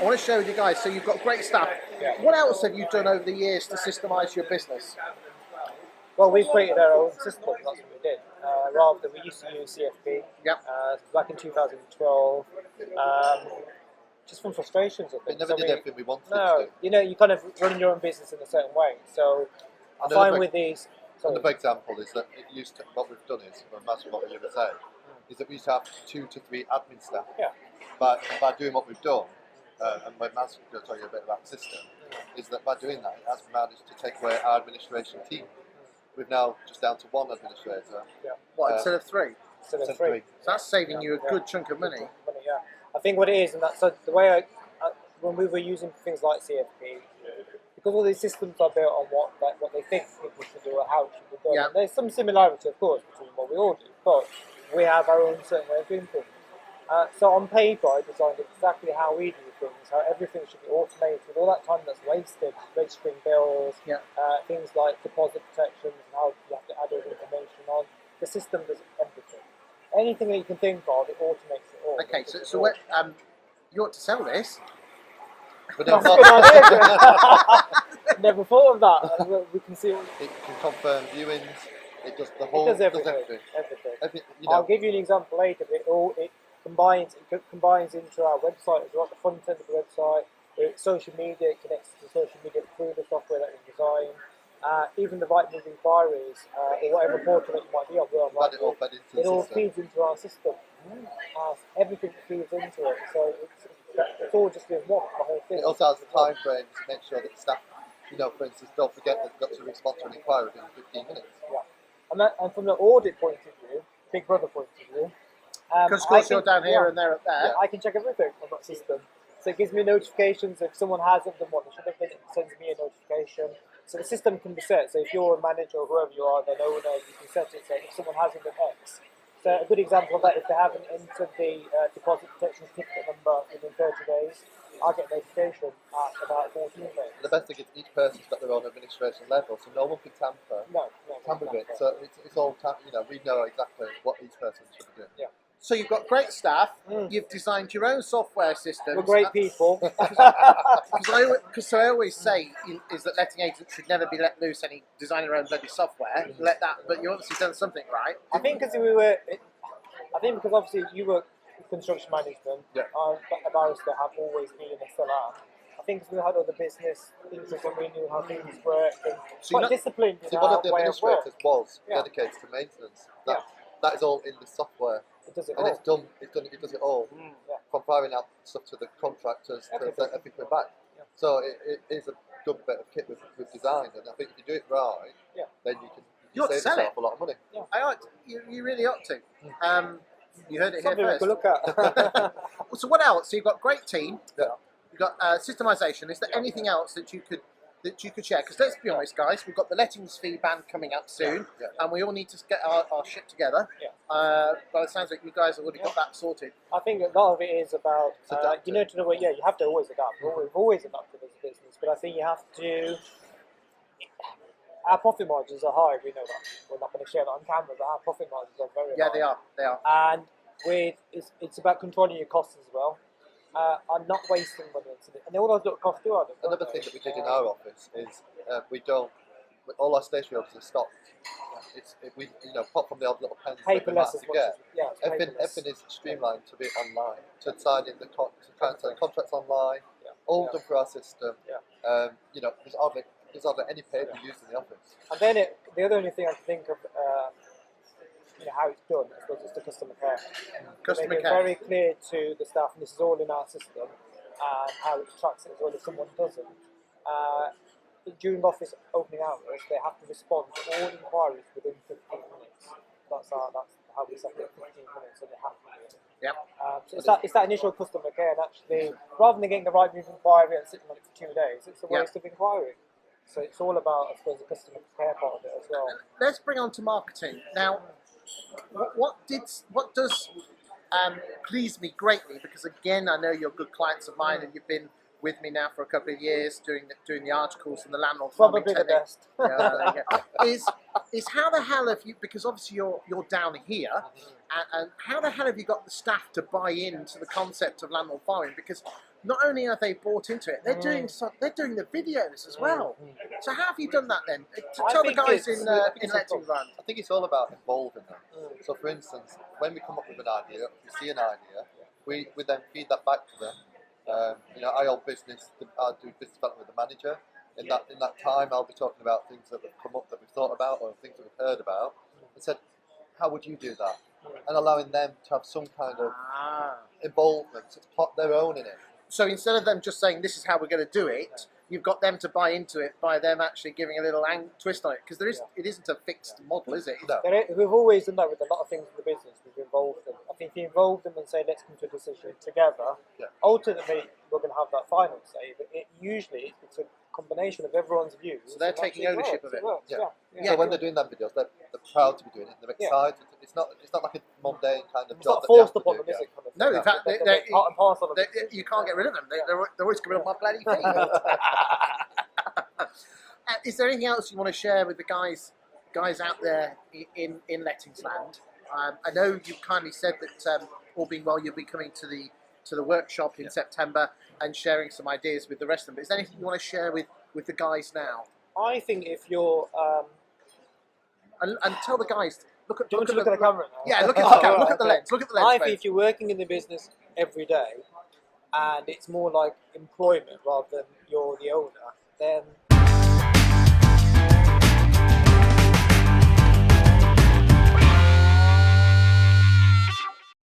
want to share with you guys. So you've got great staff. Yeah. What else have you done over the years to systemize your business? Well, we created our own system. That's what we did. Rather than we used to use CFP. Yep. Back in 2012. Just from frustrations, I We think. never did everything we wanted to No, do. you know, you kind of run your own business in a certain way. So I find with these. Another example is that it used to, what we've done is, well, that's what you were saying, is that we used to have 2 to 3 admin staff. Yeah. But by doing what we've done, and when Matt's going to tell you a bit about the system, is that by doing that, it has managed to take away our administration team. We've now just down to 1 administrator. Yeah. What, instead of 3? Instead of 3. So that's saving you a good chunk of money. Yeah. I think what it is, and that's the way when we were using things like CFP, because all these systems are built on what they think people should do or how it should be done. Yeah. And there's some similarity, of course, between what we all do, but we have our own certain way of doing things. So on paper, I designed exactly how we do things, how everything should be automated, all that time that's wasted, registering bills, things like deposit protections, and how you have to add all the information on. The system does everything. Anything that you can think of, it automates it all. Okay, so what, you ought to sell this. But That's a good idea. Never thought of that. We can see. It can confirm viewings. It does the It whole. does everything. I'll give you an example later. But it combines into our website as well. The front end of the website, social media, it connects to social media through the software that we design. Even the right-move inquiries or whatever portal that you might be on, it all feeds into our system. Everything feeds into it. So it's all just in one, the whole thing. It also has a time frame to make sure that staff, for instance, don't forget they've got to respond to an inquiry within 15 minutes. Yeah. And from the audit point of view, Big Brother point of view, because of course you're down here and they're up there. I can check everything on that system. So it gives me notifications if someone hasn't done what they should have done. It sends me a notification. So the system can be set. So if you're a manager or whoever you are, then owner, you can set it so if someone hasn't done X. So a good example of that, if they haven't entered the deposit protection certificate number within 30 days, I'll get a notification at about 14 days. The best thing is each person's got their own administration level, so no one can tamper with it. So it's all, we know exactly what each person should be doing. Yeah. So you've got great staff, you've designed your own software systems. We're great people. Because I always say is that letting agents should never be let loose any design their own bloody software. Let that, but you obviously done something right. I think because obviously you were construction management, a barrister have always been a seller. I think because we had other business interests and we knew how things work and quite disciplined. See, one of the administrators was dedicated to maintenance. That is all in the software. It does it and all. It does it all. From firing out stuff to the contractors to everything back. So it is a good bit of kit with design, and I think if you do it right, then you can save yourself a lot of money. You really ought to. You heard it Something here first. we could look at. So what else? So you've got a great team. You've got systemization. Is there anything else that you could share? Because let's be honest, guys, we've got the lettings fee ban coming up soon, and we all need to get our shit together. But it sounds like you guys have already got that sorted. I think a lot of it is about you have to always adapt. We've always adapted as a business, but I think you have to. Our profit margins are high. We know that. We're not going to share that on camera, but our profit margins are very high. Yeah, they are. They are. And it's about controlling your costs as well. I'm not wasting money into it. And all those little costs do add up. Another thing that we did in our office is all our stationery orders are stocked. Apart from the odd little pens paperless that we might as forget, everything is streamlined to be online, to sign in the contracts online, all done through our system. There's hardly any paper used in the office. And then the other only thing I can think of, how it's done, I suppose, is the customer care. Customer care. Very clear to the staff, and this is all in our system, and how it tracks it as well if someone doesn't. During office opening hours, they have to respond to all inquiries within 15 minutes. That's how we set it, 15 minutes, so they have to do it. So it's that initial customer care, and actually, rather than getting the right move inquiry and sitting on it for 2 days, it's a waste of inquiry. So it's all about, I suppose, the customer care part of it as well. Let's bring on to marketing. Now, what does please me greatly, because again, I know you're good clients of mine and you've been with me now for a couple of years doing the articles and the landlord farming probably the best. Is how the hell have you, because obviously you're down here, and how the hell have you got the staff to buy into the concept of landlord farming? Because not only are they bought into it, they're doing the videos as well. So how have you done that then? To tell the guys in Lettings Land. I think it's all about involving them. So, for instance, when we come up with an idea, if we see an idea, we then feed that back to them. I hold business. I do business development with the manager. In that time, I'll be talking about things that have come up that we've thought about or things that we've heard about, and said, how would you do that? And allowing them to have some kind of involvement, to put their own in it. So instead of them just saying this is how we're going to do it, you've got them to buy into it by them actually giving a little twist on it, because it isn't a fixed model, is it? No. We've always done that with a lot of things in the business. We've involved them. I think if you involve them and say let's come to a decision together, ultimately we're going to have that final say. But usually it's a combination of everyone's views. So they're taking ownership of it. So when they're doing them videos, they're proud to be doing it. They're excited. It's not like a mundane kind of it's job. Not forced upon them, is it? Kind of no, in fact, they're part and parcel of it. You can't get rid of them. They're always coming on my bloody feet. Is there anything else you want to share with the guys out there in Lettings Land? I know you kindly said that all being well, you'll be coming to the workshop in September and sharing some ideas with the rest of them. But is there anything you want to share with the guys now? I think if you're and tell the guys. Look at the camera now. Yeah, look at the camera. Look at the lens. Look at the lens. I think if you're working in the business every day, and it's more like employment rather than you're the owner, then